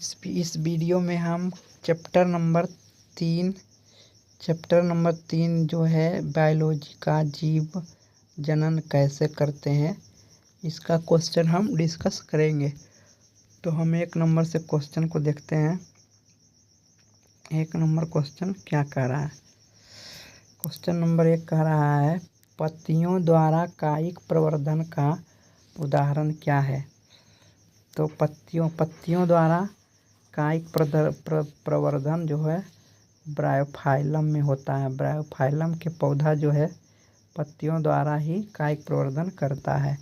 इस वीडियो में हम चैप्टर नंबर 3 जो है बायोलॉजी का जीव जनन कैसे करते हैं इसका क्वेश्चन हम डिस्कस करेंगे। तो हम 1 नंबर से क्वेश्चन को देखते हैं। 1 नंबर क्वेश्चन क्या कह रहा है। क्वेश्चन नंबर 1 कह रहा है पत्तियों द्वारा कायिक प्रवर्धन का उदाहरण क्या है। तो पत्तियों द्वारा कायिक प्रवर्धन जो है ब्रायोफाइलम में होता है। ब्रायोफाइलम के पौधा जो है पत्तियों द्वारा ही कायिक प्रवर्धन करता है।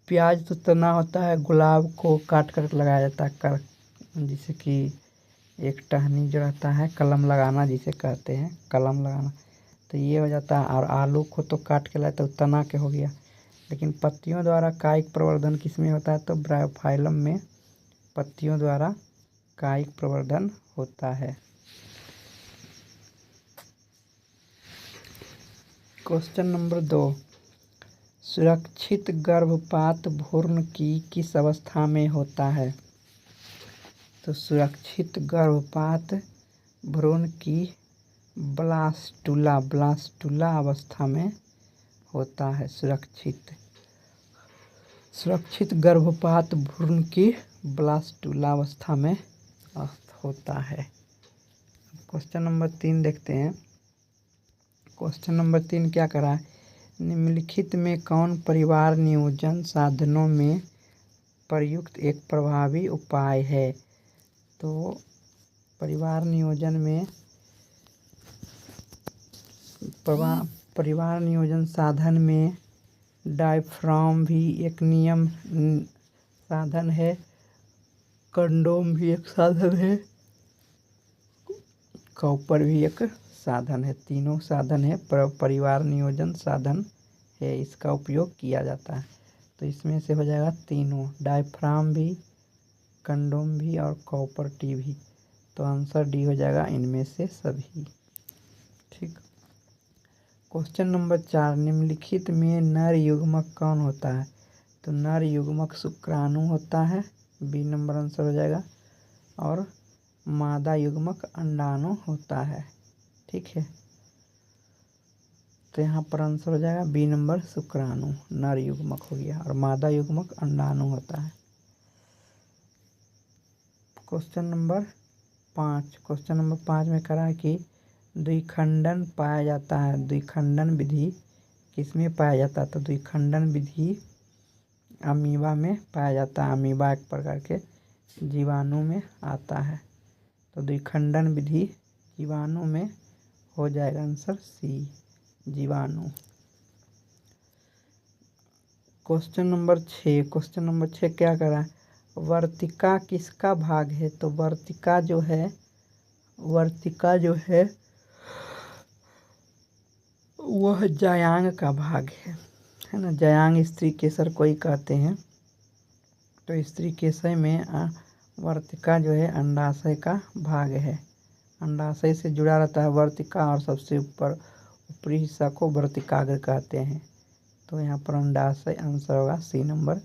प्याज तो तना होता है, गुलाब को काट कर लगाया जाता है जिसे कि एक टहनी जो रहता है कलम लगाना जिसे कहते हैं, कलम लगाना, तो ये हो जाता है। और आलू को तो काट के लाए तो तना के हो गया। लेकिन पत्तियों द्वारा कायिक प्रवर्धन किस में होता है तो ब्रायोफाइलम में पत्तियों द्वारा कायिक प्रवर्धन होता है। क्वेश्चन नंबर 2 सुरक्षित गर्भपात भ्रूण की किस अवस्था में होता है। तो सुरक्षित गर्भपात भ्रूण की ब्लास्टुला अवस्था में होता है। सुरक्षित गर्भपात भ्रूण की ब्लास्टुला अवस्था में होता है। क्वेश्चन नंबर 3 देखते हैं। क्वेश्चन नंबर 3 क्या करा है, निम्नलिखित में कौन परिवार नियोजन साधनों में प्रयुक्त एक प्रभावी उपाय है। तो परिवार नियोजन साधन में डायफ्राम भी एक नियम साधन है, कंडोम भी एक साधन है, कॉपर भी एक साधन है। तीनों साधन है, परिवार नियोजन साधन है, इसका उपयोग किया जाता है। तो इसमें से हो जाएगा तीनों, डायफ्राम भी, कंडोम भी और कॉपर टी भी। तो आंसर डी हो जाएगा इनमें से सभी। ठीक। क्वेश्चन नंबर 4 निम्नलिखित में नर युग्मक कौन होता है। तो नर युग्मक शुक्राणु होता है, बी नंबर आंसर हो जाएगा। और मादा युग्मक अंडाणु होता है। ठीक है, तो यहाँ पर आंसर हो जाएगा बी नंबर शुक्राणु नर युग्मक हो गया और मादा युग्मक अंडाणु होता है। क्वेश्चन नंबर 5 में कहा है कि द्विखंडन पाया जाता है। द्विखंडन विधि किसमें पाया जाता है। तो द्विखंडन विधि अमीबा में पाया जाता है। अमीबा एक प्रकार के जीवाणु में आता है। तो द्विखंडन विधि जीवाणु में हो जाएगा आंसर सी, जीवाणु। क्वेश्चन नंबर 6 क्या कर रहा है, वर्तिका किसका भाग है। तो वर्तिका जो है वह जायांग का भाग है ना। जायांग स्त्री केसर को ही कहते हैं। तो स्त्री केसर में वर्तिका जो है अंडाशय का भाग है। अंडाशय से जुड़ा रहता है वर्तिका और सबसे ऊपरी हिस्सा को वर्तिकाग्र कहते हैं। तो यहाँ पर अंडाशय आंसर होगा सी नंबर।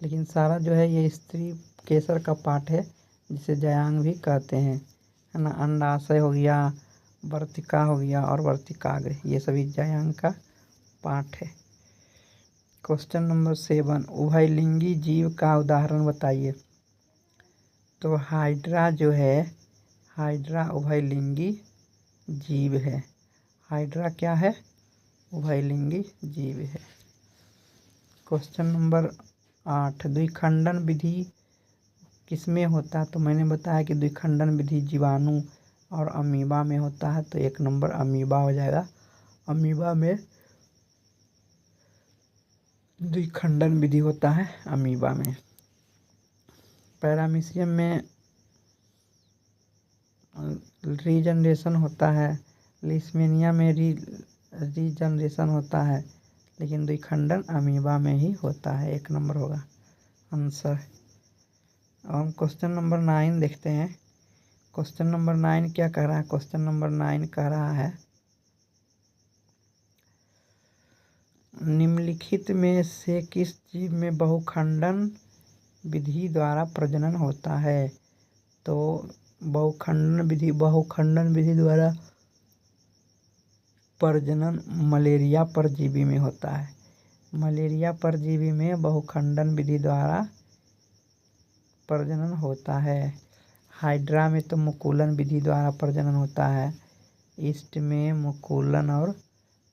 लेकिन सारा जो है ये स्त्री केसर का पार्ट है जिसे जायांग भी कहते हैं, है ना। अंडाशय हो गया, वर्तिका हो गया और वर्तिकाग्र, ये सभी जायांग का पार्ट है। क्वेश्चन नंबर 7 उभयलिंगी जीव का उदाहरण बताइए। तो हाइड्रा जो है, हाइड्रा उभयलिंगी जीव है। हाइड्रा क्या है, उभयलिंगी जीव है। क्वेश्चन नंबर 8 द्विखंडन विधि किसमें होता है। तो मैंने बताया कि द्विखंडन विधि जीवाणु और अमीबा में होता है। तो 1 नंबर अमीबा हो जाएगा। अमीबा में द्विखंडन विधि होता है, अमीबा में। पैरामीशियम में रीजनरेशन होता है, लिस्मेनिया में रीजनरेशन होता है, लेकिन द्विखंडन अमीबा में ही होता है। 1 नंबर होगा आंसर। अब हम क्वेश्चन नंबर 9 देखते हैं। क्वेश्चन नंबर 9 क्या कह रहा है। क्वेश्चन नंबर 9 कह रहा है निम्नलिखित में से किस जीव में बहुखंडन विधि द्वारा प्रजनन होता है। तो बहुखंडन विधि द्वारा प्रजनन मलेरिया परजीवी में होता है। मलेरिया परजीवी में बहुखंडन विधि द्वारा प्रजनन होता है। हाइड्रा में तो मुकुलन विधि द्वारा प्रजनन होता है। ईस्ट में मुकुलन और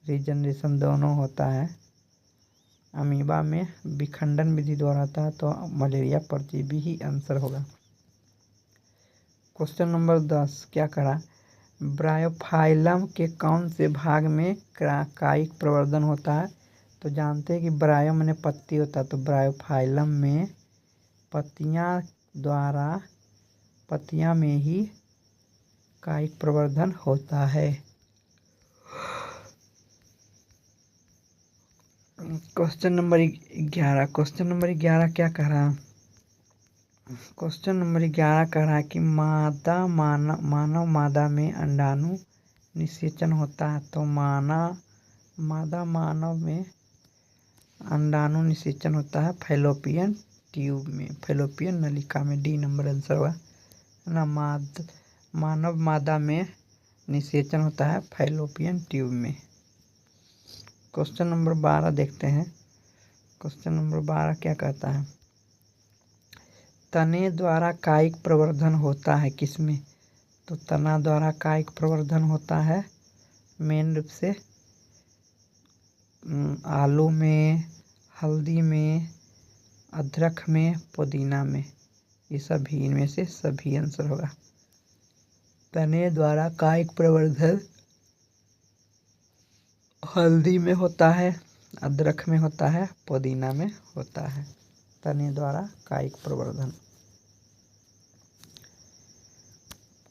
रीजनरेशन दोनों होता है। अमीबा में विखंडन विधि द्वारा होता है। तो मलेरिया परजीवी ही आंसर होगा। क्वेश्चन नंबर 10 क्या करा, ब्रायोफाइलम के कौन से भाग में कायिक प्रवर्धन होता है। तो जानते हैं कि ब्रायो माने पत्ती होता है। तो ब्रायोफाइलम में पत्तियां में ही कायिक प्रवर्धन होता है। क्वेश्चन नंबर 11 क्या कह रहा है। क्वेश्चन नंबर 11 कह रहा है कि मानव मादा में अंडाणु निषेचन होता है। तो मानव में अंडाणु निषेचन होता है फैलोपियन ट्यूब में, फैलोपियन नलिका में। डी नंबर आंसर हुआ ना। मानव मादा में निषेचन होता है फैलोपियन ट्यूब में। क्वेश्चन नंबर 12 देखते हैं। क्वेश्चन नंबर 12 क्या कहता है, तने द्वारा कायिक प्रवर्धन होता है किसमें। तो तना द्वारा कायिक प्रवर्धन होता है मेन रूप से आलू में, हल्दी में, अदरक में, पुदीना में। ये सभी, इनमें से सभी आंसर होगा। तने द्वारा कायिक प्रवर्धन हल्दी में होता है, अदरक में होता है, पुदीना में होता है। तने द्वारा कायिक प्रवर्धन।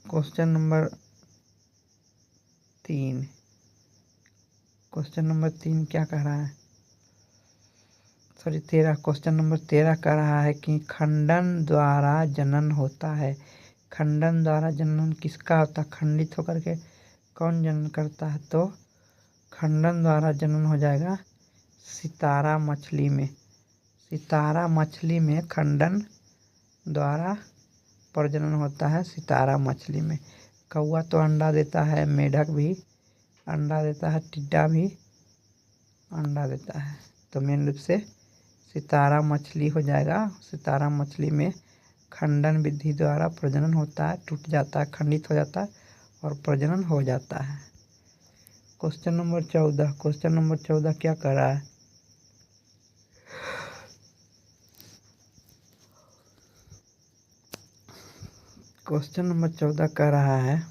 क्वेश्चन नंबर 3 क्या कह रहा है, 13। क्वेश्चन नंबर 13 कह रहा है कि खंडन द्वारा जनन होता है। खंडन द्वारा जनन किसका होता है, खंडित होकर के कौन जनन करता है। तो खंडन द्वारा जनन हो जाएगा सितारा मछली में। सितारा मछली में खंडन द्वारा प्रजनन होता है सितारा मछली में। कौवा तो अंडा देता है, मेढक भी अंडा देता है, टिड्डा भी अंडा देता है। तो मेन रूप से सितारा मछली हो जाएगा। सितारा मछली में खंडन विधि द्वारा प्रजनन होता है, टूट जाता है, खंडित हो जाता है और प्रजनन हो जाता है। क्वेश्चन नंबर 14 क्या कर रहा है, क्वेश्चन नंबर 14 कह रहा है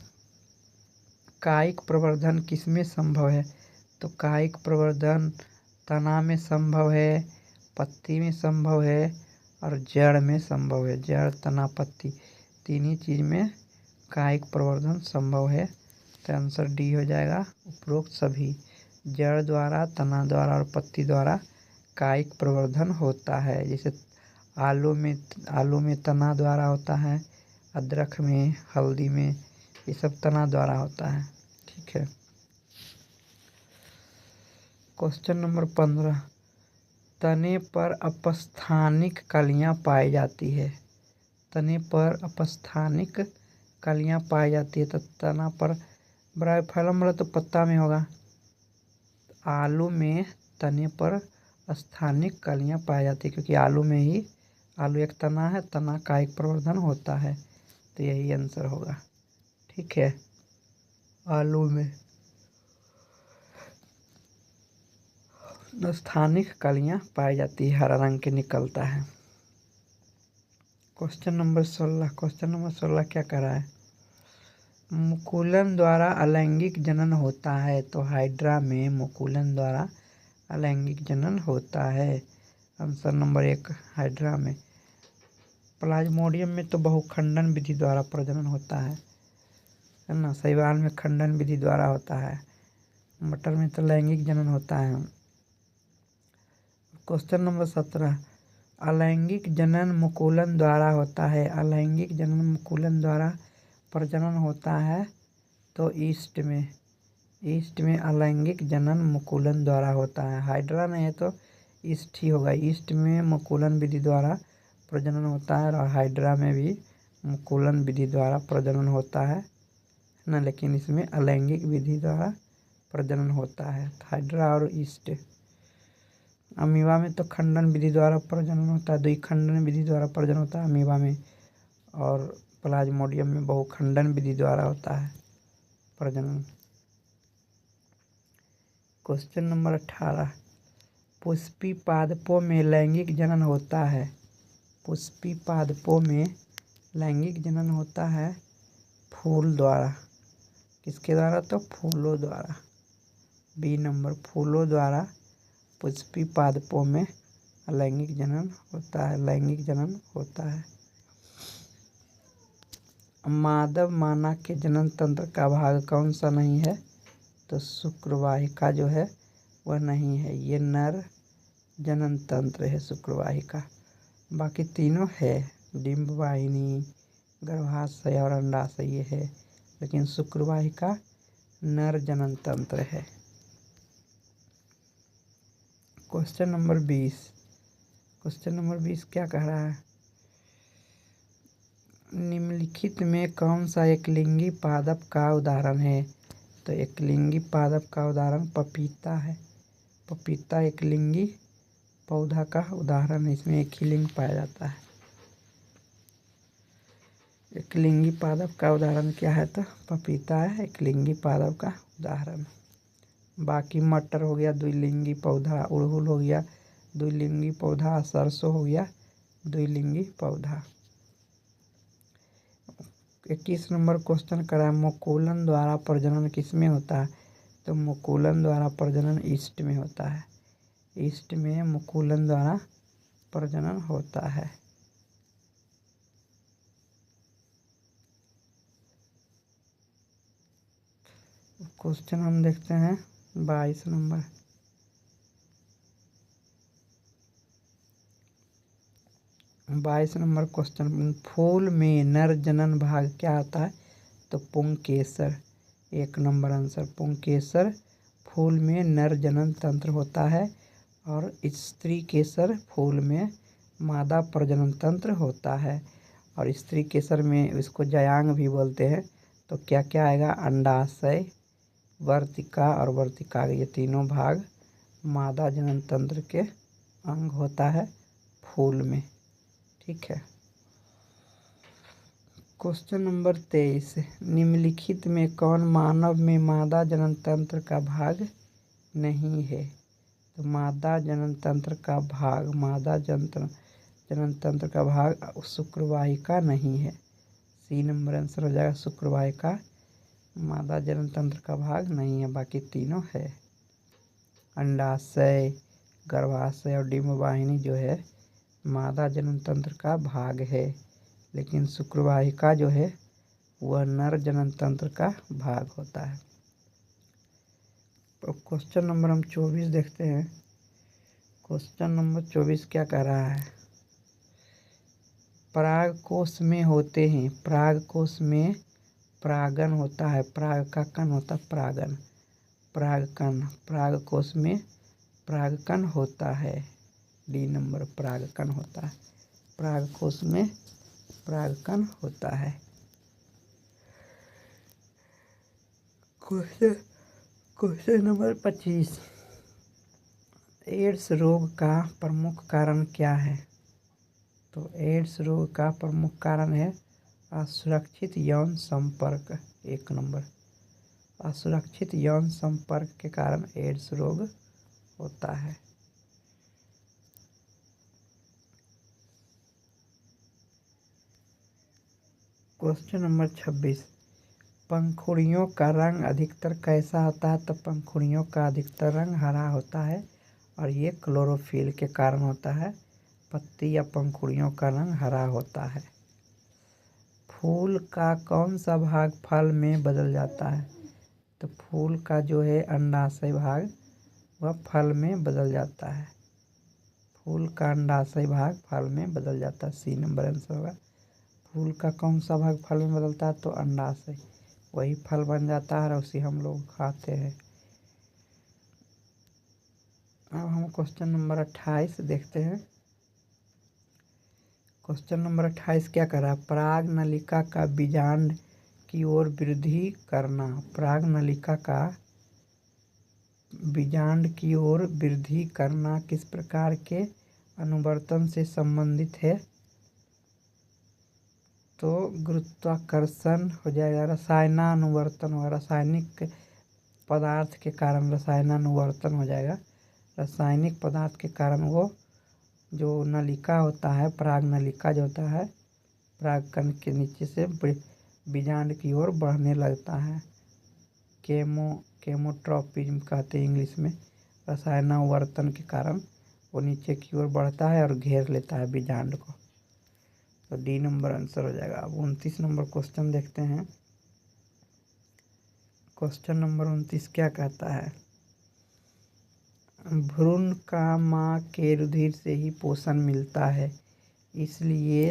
कायिक प्रवर्धन किसमें संभव है। तो कायिक प्रवर्धन तना में संभव है, पत्ती में संभव है और जड़ में संभव है। जड़, तना, पत्ती, तीन ही चीज़ में कायिक प्रवर्धन संभव है। तो आंसर डी हो जाएगा, उपरोक्त सभी। जड़ द्वारा, तना द्वारा और पत्ती द्वारा कायिक प्रवर्धन होता है। जैसे आलू में तना द्वारा होता है, अदरक में, हल्दी में, ये सब तना द्वारा होता है। ठीक है। क्वेश्चन नंबर 15, तने पर अपस्थानिक कलियां पाई जाती है। तने पर अपस्थानिक कलियां पाई जाती है। तो तना पर ब्रायोफाइलम वाला तो पत्ता में होगा। आलू में तने पर स्थानिक कलियां पाई जाती है क्योंकि आलू एक तना है, तना कायिक प्रवर्धन होता है। तो यही आंसर होगा। ठीक है। आलू में स्थानिक कलियां पाई जाती है, हरा रंग के निकलता है। क्वेश्चन नंबर 16 क्या कर रहा है, मुकुलन द्वारा अलैंगिक जनन होता है। तो हाइड्रा में मुकुलन द्वारा अलैंगिक जनन होता है। आंसर नंबर 1 हाइड्रा में। प्लाज्मोडियम में तो बहुखंडन विधि द्वारा प्रजनन होता है ना। शैवाल में खंडन विधि द्वारा होता है। मटर में तो लैंगिक जनन होता है। क्वेश्चन नंबर 17, अलैंगिक जनन मुकुलन द्वारा होता है। अलैंगिक जनन मुकुलन द्वारा प्रजनन होता है। तो ईस्ट में अलैंगिक जनन मुकुलन द्वारा होता है। हाइड्रा में है तो ईस्ट ही होगा। ईस्ट में मुकुलन विधि द्वारा प्रजनन होता है, और हाइड्रा में भी मुकुलन विधि द्वारा प्रजनन होता है ना, लेकिन इसमें अलैंगिक विधि द्वारा प्रजनन होता है। हाइड्रा और ईस्ट। अमीबा में तो खंडन विधि द्वारा प्रजनन होता है, द्विखंडन विधि द्वारा प्रजनन होता है अमीबा में, और प्लाज्मोडियम में बहुखंडन विधि द्वारा होता है प्रजनन। क्वेश्चन नंबर 18, पुष्पी पादपों में लैंगिक जनन होता है। पुष्पी पादपों में लैंगिक जनन होता है फूल द्वारा। किसके द्वारा? तो फूलों द्वारा। बी नंबर, फूलों द्वारा पुष्पी पादपों में लैंगिक जनन होता है, लैंगिक जनन होता है। मानव मानव के जनन तंत्र का भाग कौन सा नहीं है? तो शुक्रवाहिका जो है वह नहीं है, ये नर जनन तंत्र है शुक्रवाहिका। बाकी तीनों है, डिंब वाहिनी, गर्भाशय और अंडाशय ये है, लेकिन शुक्रवाहिका नर जनन तंत्र है। Question number 20। क्वेश्चन नंबर 20 क्या कह रहा है? निम्नलिखित में कौन सा एकलिंगी पादप का उदाहरण है? तो एकलिंगी पादप का उदाहरण पपीता है। पपीता एकलिंगी पौधा का उदाहरण है, इसमें एक ही लिंग पाया जाता है। एकलिंगी पादप का उदाहरण क्या है? तो पपीता है एकलिंगी पादप का उदाहरण। बाकी मटर हो गया द्विलिंगी पौधा, उड़हुल हो गया द्विलिंगी पौधा, सरसों हो गया द्विलिंगी पौधा। 21 नंबर क्वेश्चन करा है, मुकुलन द्वारा प्रजनन किसमें होता है? तो मुकुलन द्वारा प्रजनन ईस्ट में होता है। ईस्ट में मुकुलन द्वारा प्रजनन होता है। क्वेश्चन हम देखते हैं 22 नंबर। 22 नंबर क्वेश्चन, फूल में नर जनन भाग क्या आता है? तो पुंकेसर। 1 नंबर आंसर पुंकेसर फूल में नर जनन तंत्र होता है, और स्त्री केसर फूल में मादा प्रजनन तंत्र होता है। और स्त्री केसर में इसको जयांग भी बोलते हैं। तो क्या क्या आएगा? अंडाशय, वर्तिका और वर्तिका, ये तीनों भाग मादा जनन तंत्र के अंग होता है फूल में। ठीक है। क्वेश्चन नंबर 23, निम्नलिखित में कौन मानव में मादा जनन तंत्र का भाग नहीं है? तो मादा जनन तंत्र का भाग, मादा जनन तंत्र का भाग शुक्रवाहिका नहीं है। सी नंबर आंसर हो जाएगा शुक्रवाहिका मादा जनन तंत्र का भाग नहीं है, बाकी तीनों है। अंडाशय, गर्भाशय और डिंब वाहिनी जो है मादा जनन तंत्र का भाग है, लेकिन शुक्रवाहिका जो है वह नर जनन तंत्र का भाग होता है। तो क्वेश्चन नंबर हम 24 देखते हैं। क्वेश्चन नंबर 24 क्या कह रहा है? पराग कोश में होते हैं। पराग कोश में परागन होता है, पराग का कण होता है परागन, परागकण। पराग कोश में परागकण होता है। डी नंबर परागकण होता है, पराग कोश में परागकण होता है। क्वेश्चन नंबर 25, एड्स रोग का प्रमुख कारण क्या है? तो एड्स रोग का प्रमुख कारण है असुरक्षित यौन संपर्क। 1 नंबर, असुरक्षित यौन संपर्क के कारण एड्स रोग होता है। क्वेश्चन नंबर 26, पंखुड़ियों का रंग अधिकतर कैसा होता है? तो पंखुड़ियों का अधिकतर रंग हरा होता है, और ये क्लोरोफिल के कारण होता है। पत्ती या पंखुड़ियों का रंग हरा होता है। फूल का कौन सा भाग फल में बदल जाता है? तो फूल का जो है अंडाशय भाग वह फल में बदल जाता है। फूल का अंडाशय भाग फल में बदल जाता है। सी नंबर आंसर होगा। फूल का कौन सा भाग फल में बदलता है? तो अंडाशय, वही फल बन जाता है और उसी हम लोग खाते हैं। अब हम क्वेश्चन नंबर 28 देखते हैं। क्वेश्चन नंबर 28 क्या कर रहा है? पराग नलिका का बीजांड की ओर वृद्धि करना। पराग नलिका का बीजांड की ओर वृद्धि करना किस प्रकार के अनुवर्तन से संबंधित है? तो गुरुत्वाकर्षण हो जाएगा, रसायनानुवर्तन हो, रासायनिक पदार्थ के कारण रसायनानुवर्तन हो जाएगा। रासायनिक पदार्थ के कारण वो जो नलिका होता है, पराग नलिका जो होता है, परागकण के नीचे से बीजांड की ओर बढ़ने लगता है। केमोट्रॉपिज्म कहते हैं इंग्लिश में। रसायनानुवर्तन के कारण वो नीचे की ओर बढ़ता है और घेर लेता है बीजांड को। तो डी नंबर आंसर हो जाएगा। अब 29 नंबर क्वेश्चन देखते हैं। क्वेश्चन नंबर 29 क्या कहता है? भ्रूण का माँ के रुधिर से ही पोषण मिलता है, इसलिए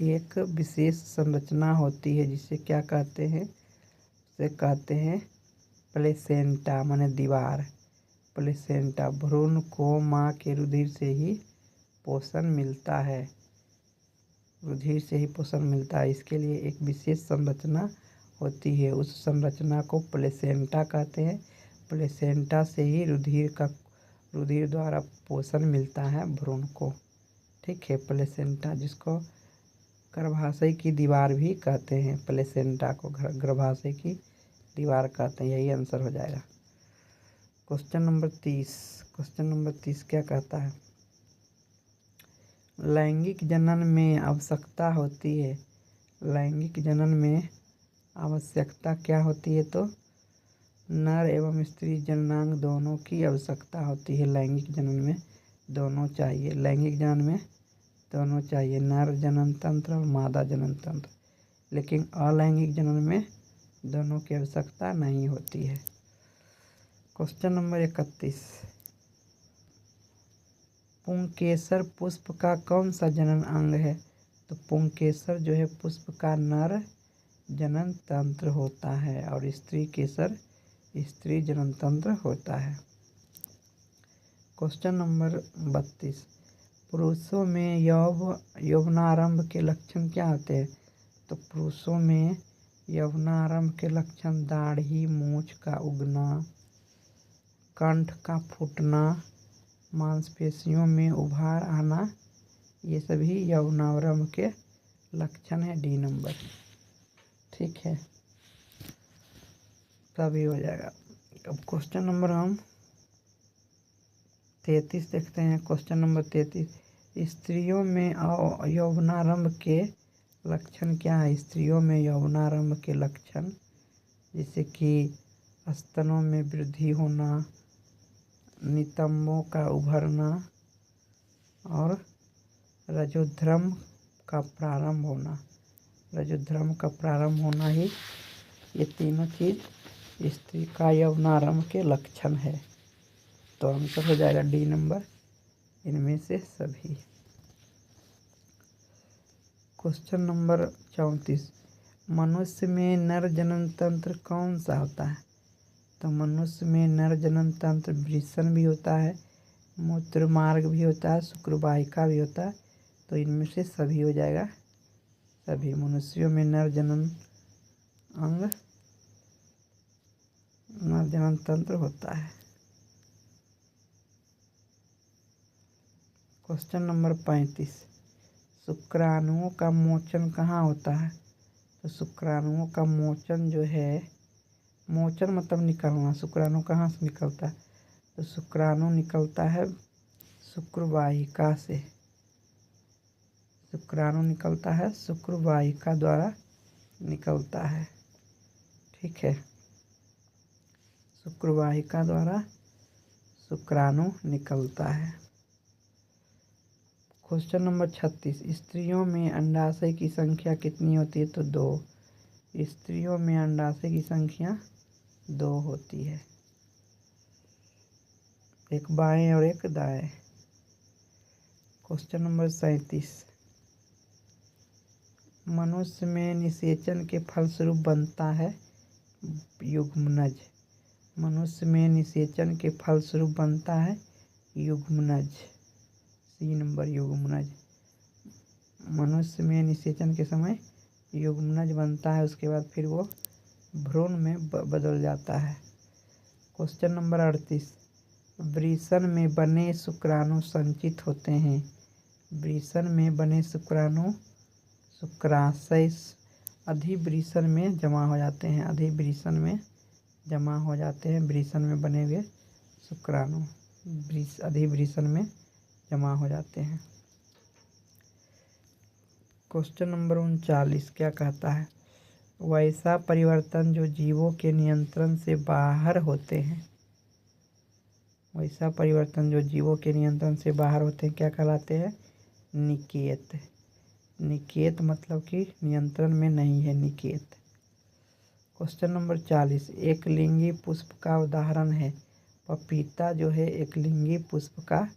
एक विशेष संरचना होती है जिसे क्या कहते हैं? उसे कहते हैं प्लेसेंटा, माने दीवार। प्लेसेंटा। भ्रूण को माँ के रुधिर से ही पोषण मिलता है, रुधिर से ही पोषण मिलता है। इसके लिए एक विशेष संरचना होती है, उस संरचना को प्लेसेंटा कहते हैं। प्लेसेंटा से ही रुधिर द्वारा पोषण मिलता है भ्रूण को। ठीक है, प्लेसेंटा, जिसको गर्भाशय की दीवार भी कहते हैं। प्लेसेंटा को गर्भाशय की दीवार कहते हैं। यही आंसर हो जाएगा। क्वेश्चन नंबर 30 क्या कहता है? लैंगिक जनन में आवश्यकता होती है। लैंगिक जनन में आवश्यकता क्या होती है? तो नर एवं स्त्री जननांग दोनों की आवश्यकता होती है। लैंगिक जनन में दोनों चाहिए। लैंगिक जनन में दोनों चाहिए, नर जनन तंत्र और मादा जनन तंत्र। लेकिन अलैंगिक जनन में दोनों की आवश्यकता नहीं होती है। क्वेश्चन नंबर 31, पुंकेसर पुष्प का कौन सा जनन अंग है? तो पुंकेसर जो है पुष्प का नर जनन तंत्र होता है और स्त्री केसर स्त्री जनन तंत्र होता है। क्वेश्चन नंबर 32, पुरुषों में यौवनारंभ के लक्षण क्या होते हैं? तो पुरुषों में यौवनारंभ के लक्षण दाढ़ी मूंछ का उगना, कंठ का फूटना, मांसपेशियों में उभार आना, ये सभी यौवनारंभ के लक्षण है। D number. ठीक है, तभी हो जाएगा। अब क्वेश्चन नंबर हम 33 देखते हैं। क्वेश्चन नंबर 33, स्त्रियों में यौवनारंभ के लक्षण क्या है? स्त्रियों में यौवनारंभ के लक्षण जैसे कि स्तनों में वृद्धि होना, नितंबों का उभरना और रजोध्रम का प्रारंभ होना। रजोध्रम का प्रारंभ होना ही ये तीनों चीज़ स्त्री का यौवनारंभ के लक्षण है। तो आंसर हो जाएगा डी नंबर, इनमें से सभी। क्वेश्चन नंबर 34, मनुष्य में नर जनन तंत्र कौन सा होता है? तो मनुष्य में नर जनन तंत्र वृषण भी होता है, मूत्र मार्ग भी होता है, शुक्रवाहिका भी होता है। तो इनमें से सभी हो जाएगा। सभी मनुष्यों में नर जनन अंग, नर जनन तंत्र होता है। क्वेश्चन नंबर 35, शुक्राणुओं का मोचन कहाँ होता है? तो शुक्राणुओं का मोचन जो है, मोचन मतलब निकलना, शुक्राणु कहाँ से निकलता है? तो शुक्राणु निकलता है शुक्रवाहिका से। शुक्राणु निकलता है शुक्रवाहिका द्वारा निकलता है। ठीक है, शुक्रवाहिका द्वारा शुक्राणु निकलता है। क्वेश्चन नंबर 36, स्त्रियों में अंडाशय की संख्या कितनी होती है? तो 2। स्त्रियों में अंडाशय की संख्या 2 होती है, एक बाएं और एक दाएं। क्वेश्चन नंबर 37, मनुष्य में निषेचन के फलस्वरूप बनता है युग्मनज। मनुष्य में निषेचन के फलस्वरूप बनता है युग्मनज। सी नंबर युग्मनज। मनुष्य में निषेचन के समय युग्मनज बनता है, उसके बाद फिर वो भ्रूण में बदल जाता है। क्वेश्चन नंबर 38, वृषण में बने शुक्राणु संचित होते हैं। वृषण में बने शुक्राणु शुक्राशय अधिवृषण में जमा हो जाते हैं। अधिवृषण में जमा हो जाते हैं। वृषण में बने हुए शुक्राणु अधिवृषण में जमा हो जाते हैं। क्वेश्चन नंबर 39 क्या कहता है? वैसा परिवर्तन जो जीवों के नियंत्रण से बाहर होते हैं। वैसा परिवर्तन जो जीवों के नियंत्रण से बाहर होते हैं क्या कहलाते हैं? निकेत। निकेत मतलब कि नियंत्रण में नहीं है, निकेत। क्वेश्चन नंबर 40, एक लिंगी पुष्प का उदाहरण है। पपीता जो है एक लिंगी पुष्प का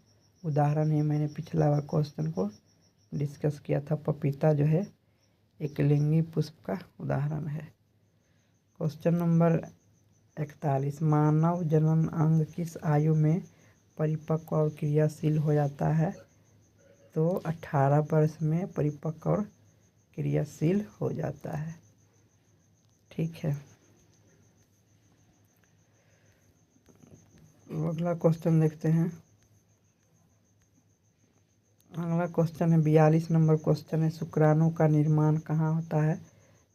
उदाहरण है। मैंने पिछला वाला क्वेश्चन को डिस्कस किया था। पपीता जो है एक लिंगी पुष्प का उदाहरण है। क्वेश्चन नंबर 41, मानव जनन अंग किस आयु में परिपक्व और क्रियाशील हो जाता है? तो 18 वर्ष में परिपक्व और क्रियाशील हो जाता है। ठीक है, अगला क्वेश्चन देखते हैं। अगला क्वेश्चन है 42 नंबर क्वेश्चन है, शुक्राणु का निर्माण कहाँ होता है?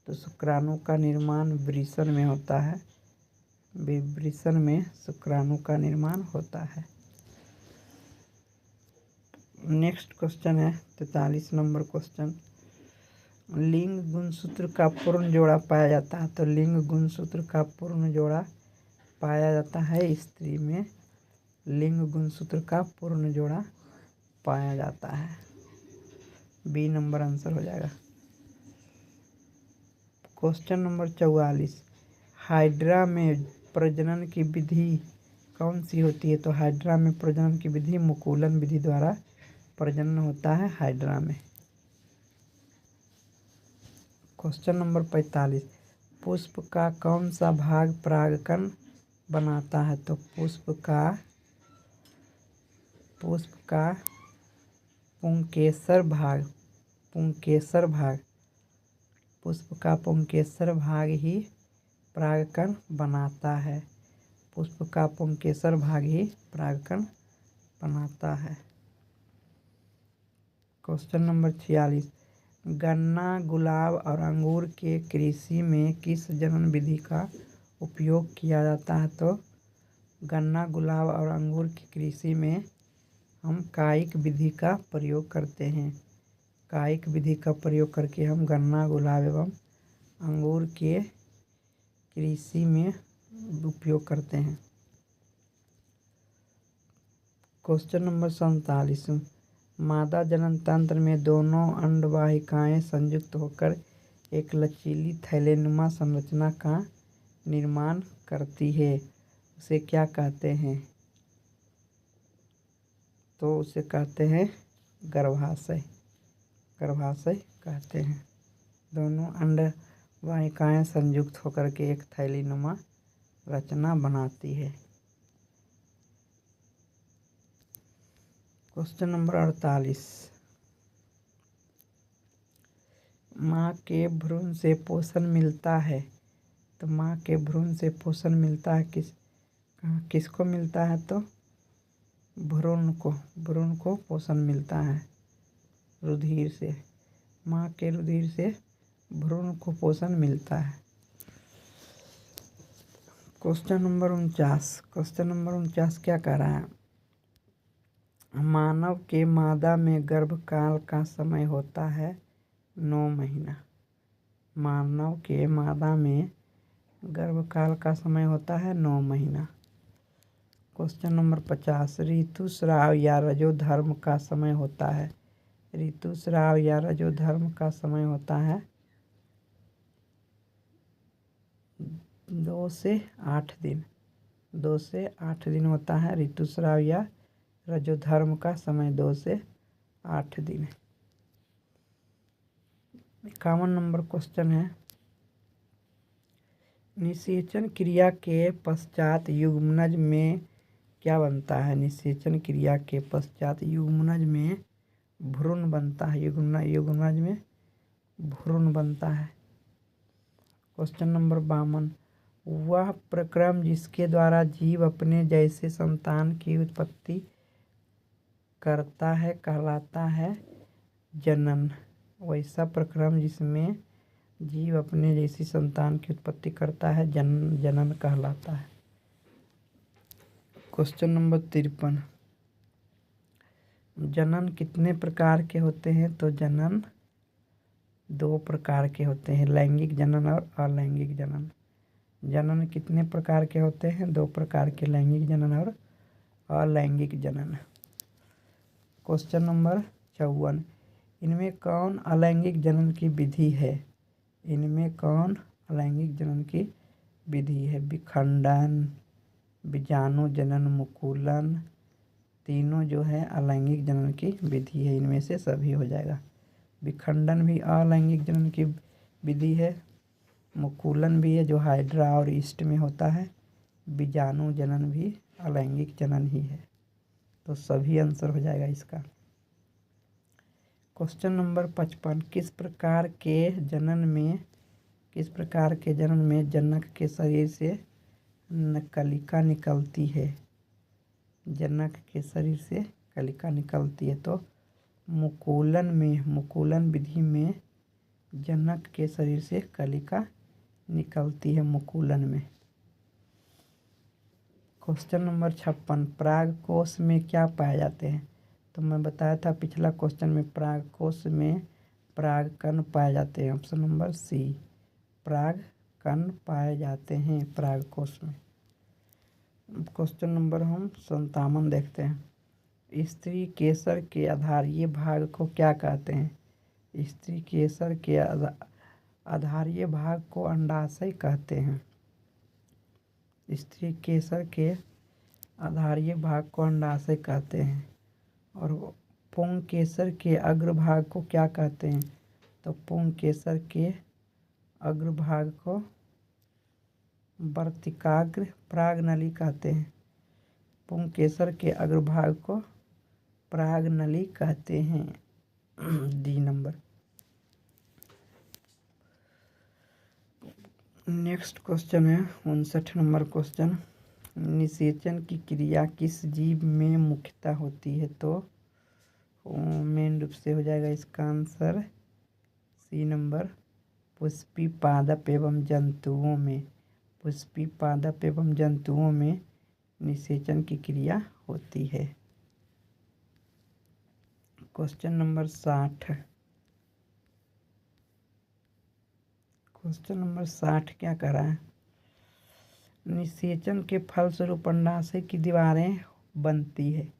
तो शुक्राणु का निर्माण वृषण में होता है। वृषण में शुक्राणु का निर्माण होता है। नेक्स्ट क्वेश्चन है 43 नंबर क्वेश्चन, लिंग गुणसूत्र का पूर्ण जोड़ा पाया जाता है। तो लिंग गुणसूत्र का पूर्ण जोड़ा पाया जाता है स्त्री में। लिंग गुणसूत्र का पूर्ण जोड़ा पाया जाता है। बी नंबर आंसर हो जाएगा। क्वेश्चन नंबर 44, हाइड्रा में प्रजनन की विधि कौन सी होती है? तो हाइड्रा में प्रजनन की विधि मुकुलन विधि द्वारा प्रजनन होता है हाइड्रा में। क्वेश्चन नंबर 45, पुष्प का कौन सा भाग परागकण बनाता है? तो पुष्प का पुंकेसर भाग पुष्प का पुंकेसर भाग ही परागकण बनाता है। पुष्प का पुंकेसर भाग ही परागकण बनाता है। क्वेश्चन नंबर 46, गन्ना, गुलाब और अंगूर के कृषि में किस जनन विधि का उपयोग किया जाता है? तो गन्ना, गुलाब और अंगूर की कृषि में हम कायिक विधि का प्रयोग करते हैं। कायिक विधि का प्रयोग करके हम गन्ना, गुलाब एवं अंगूर के कृषि में उपयोग करते हैं। क्वेश्चन नंबर 47, मादा जनन तंत्र में दोनों अंडवाहिकाएं संयुक्त होकर एक लचीली थैलेनुमा संरचना का निर्माण करती है। उसे क्या कहते हैं? तो उसे कहते हैं गर्भाशय। गर्भाशय कहते हैं। दोनों अंडवाहिकाएं संयुक्त होकर के एक थैलीनुमा रचना बनाती है। क्वेश्चन नंबर 48, माँ के भ्रूण से पोषण मिलता है। तो माँ के भ्रूण से पोषण मिलता है किसको मिलता है? तो भ्रूण को पोषण मिलता है रुधिर से। माँ के रुधिर से भ्रूण को पोषण मिलता है। क्वेश्चन नंबर 49 क्या कह रहा है? मानव के मादा में गर्भकाल का समय होता है 9 महीना। मानव के मादा में गर्भकाल का समय होता है 9 महीना। क्वेश्चन नंबर 50, ऋतुस्राव या रजोधर्म का समय होता है। ऋतुस्राव या रजोधर्म का समय होता है 2 से 8 दिन। 2 से 8 दिन होता है ऋतुस्राव या रजोधर्म का समय 2 से 8 दिन। 51 नंबर क्वेश्चन है, निषेचन क्रिया के पश्चात युग्मनज में क्या बनता है? निषेचन क्रिया के पश्चात युग्मनज में भ्रूण बनता है, युग्मनज में भ्रूण बनता है। क्वेश्चन नंबर 52, वह प्रक्रम जिसके द्वारा जीव अपने जैसे संतान की उत्पत्ति करता है कहलाता है जनन। वैसा प्रक्रम जिसमें जीव अपने जैसी संतान की उत्पत्ति करता है जनन कहलाता है। क्वेश्चन नंबर 53, जनन कितने प्रकार के होते हैं? तो जनन 2 प्रकार के होते हैं, लैंगिक जनन और अलैंगिक जनन। जनन कितने प्रकार के होते हैं? 2 प्रकार के, लैंगिक जनन और अलैंगिक जनन। क्वेश्चन नंबर 54, इनमें कौन अलैंगिक जनन की विधि है? इनमें कौन अलैंगिक जनन की विधि है? विखंडन, बीजाणु जनन, मुकुलन, तीनों जो है अलैंगिक जनन की विधि है। इनमें से सभी हो जाएगा। विखंडन भी अलैंगिक जनन की विधि है, मुकुलन भी है जो हाइड्रा और ईस्ट में होता है, बीजाणु जनन भी अलैंगिक जनन ही है। तो सभी आंसर हो जाएगा इसका। क्वेश्चन नंबर 55, किस प्रकार के जनन में जनक के शरीर से कलिका निकलती है? जनक के शरीर से कलिका निकलती है तो मुकुलन विधि में जनक के शरीर से कलिका निकलती है, मुकुलन में। क्वेश्चन नंबर 56, परागकोश में क्या पाए जाते हैं? तो मैं बताया था पिछला क्वेश्चन में, परागकोश में परागकण पाए जाते हैं। ऑप्शन नंबर सी, परागकण पाए जाते हैं परागकोश में। क्वेश्चन नंबर हम 57 देखते हैं। स्त्री केसर के आधारीय भाग को क्या कहते हैं? स्त्री केसर के आधारीय भाग को अंडाशय कहते हैं। स्त्री केसर के आधारीय भाग को अंडाशय कहते हैं। और पुंग केसर के अग्रभाग को क्या कहते हैं? तो पुंग केसर के अग्रभाग को वर्तिकाग्र परागनली कहते हैं। पुंग केसर के अग्रभाग को परागनली कहते हैं। D number. नेक्स्ट क्वेश्चन है 59 नंबर क्वेश्चन, निषेचन की क्रिया किस जीव में मुख्यतः होती है? तो मेन रूप से हो जाएगा इसका आंसर सी नंबर, पुष्पी पादप एवं जंतुओं में। पुष्पी पादप एवं जंतुओं में निषेचन की क्रिया होती है। Question number 60। क्वेश्चन नंबर 60 क्या कह रहा है? निषेचन के फलस्वरूप अंडाशय की दीवारें बनती है।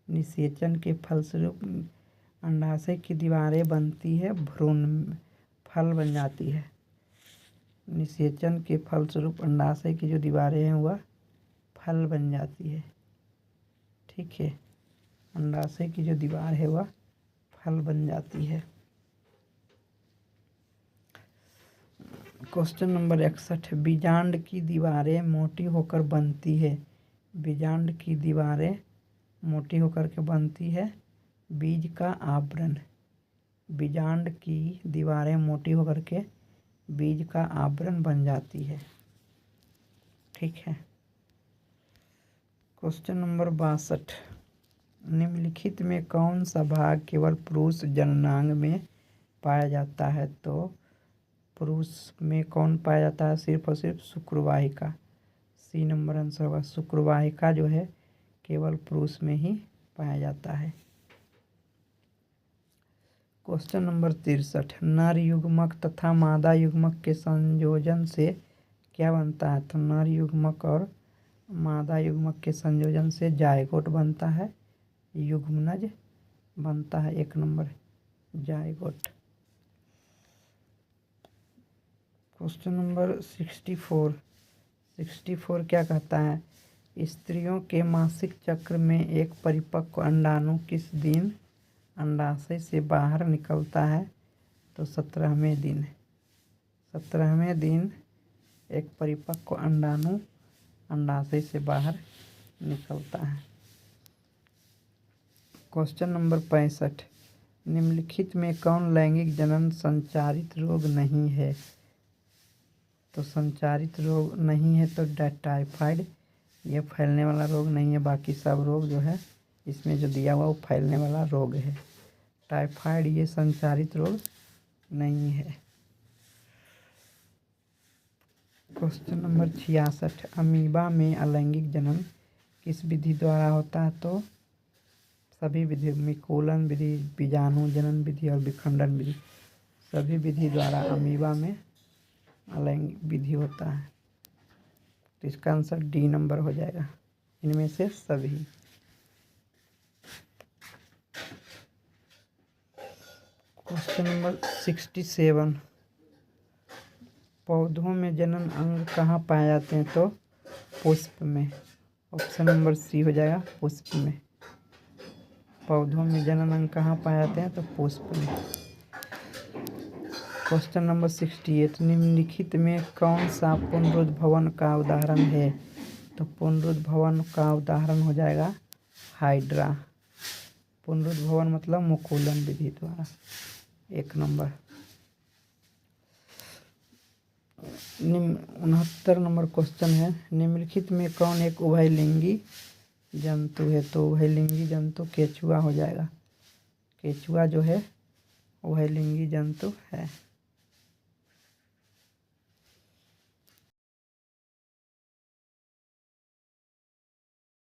निषेचन के फलस्वरूप अंडाशय की दीवारें बनती है, भ्रूण फल बन जाती है। निषेचन के फलस्वरूप अंडाशय की जो दीवारें हैं वह फल बन जाती है। ठीक है, अंडाशय की जो दीवार है वह फल बन जाती है। क्वेश्चन नंबर 61, बीजांड की दीवारें मोटी होकर बनती है। बीजांड की दीवारें मोटी होकर के बनती है, बीज का आवरण। बीजांड की दीवारें मोटी होकर के बीज का आवरण बन जाती है। ठीक है। क्वेश्चन नंबर 62, निम्नलिखित में कौन सा भाग केवल पुरुष जननांग में पाया जाता है? तो पुरुष में कौन पाया जाता है? सिर्फ और सिर्फ शुक्रवाहिका। सी नंबर आंसर होगा। शुक्रवाहिका जो है केवल पुरुष में ही पाया जाता है। क्वेश्चन नंबर 63, नर युग्मक तथा मादा युग्मक के संयोजन से क्या बनता है? तो नर युग्मक और मादा युग्मक के संयोजन से जायगोट बनता है, युग्मनज बनता है। 1 नंबर जायगोट। क्वेश्चन नंबर 64 क्या कहता है? स्त्रियों के मासिक चक्र में एक परिपक्व अंडाणु किस दिन अंडाशय से बाहर निकलता है? तो 17वें दिन। 17वें दिन एक परिपक्व अंडाणु अंडाशय से बाहर निकलता है। क्वेश्चन नंबर 65, निम्नलिखित में कौन लैंगिक जनन संचारित रोग नहीं है? तो संचारित रोग नहीं है तो टाइफाइड, ये फैलने वाला रोग नहीं है। बाकी सब रोग जो है इसमें जो दिया हुआ वो फैलने वाला रोग है। टाइफाइड ये संचारित रोग नहीं है। क्वेश्चन नंबर 66, अमीबा में अलैंगिक जनन किस विधि द्वारा होता है? तो सभी विधि, मिकुलन विधि, बीजाणु जनन विधि और विखंडन विधि, सभी विधि द्वारा अमीबा में अलैंगिक विधि होता है। तो इसका आंसर डी नंबर हो जाएगा, इनमें से सभी। क्वेश्चन नंबर 67, पौधों में जनन अंग कहाँ पाए जाते हैं? तो पुष्प में। ऑप्शन नंबर सी हो जाएगा, पुष्प में। पौधों में जनन अंग कहाँ पाए जाते हैं? तो पुष्प में। क्वेश्चन नंबर 68, निम्नलिखित में कौन सा पुनरुद्भवन का उदाहरण है? तो पुनरुद्भवन का उदाहरण हो जाएगा हाइड्रा। पुनरुद्भवन मतलब मुकुलन विधि द्वारा। 1 नंबर। 69 नंबर क्वेश्चन है, निम्नलिखित में कौन एक उभयलिंगी जंतु है? तो उभयलिंगी जंतु केचुआ हो जाएगा। केचुआ जो है उभयलिंगी जंतु है।